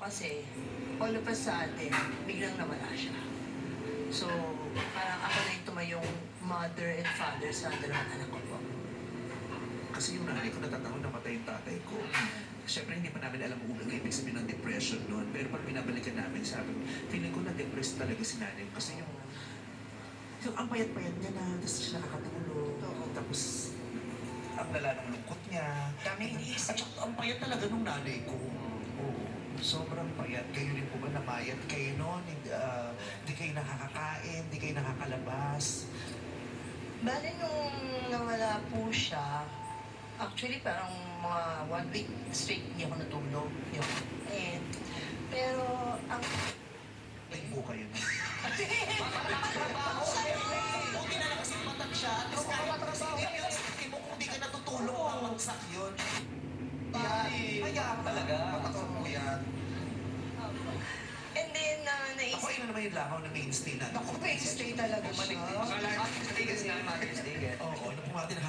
kasi, all of a sudden, biglang nawala siya. So, parang ako na yung tumayong mother and father sa dalawang anak ko po. Kasi yung nanay ko natatanong namatay yung tatay ko. Siyempre, hindi pa namin alam ang ibig sabihin ng depression noon. Pero pag binabalikan namin, sabi ko, feeling ko na-depressed talaga si nanay ko. Kasi yung ang payat-payat niya na, tapos siya nakakatulog. Tapos, ang lala ng lungkot niya. Dami iniisip. At saka, ang payat talaga nung nanay ko. Oo. Sobrang payat. Kayo rin po ba namayat kayo noon? Hindi kayo nakakakain, hindi kayo nakakalabas. Bale, nung nawala po siya, actually parang mga 1 week straight hindi ako natulog. Yun. And, pero, ang... Tingbo kayo na. Buti na lang kasi matag siya. Tapos kahit yung sakit mo, kung di ka natutulog, mamagsak yun. Hayaan talaga. Matakot mo yan. And then, Ako yun naman yung langaw na mainstay na. Naku, mainstay talaga siya. Oo, nung pumati na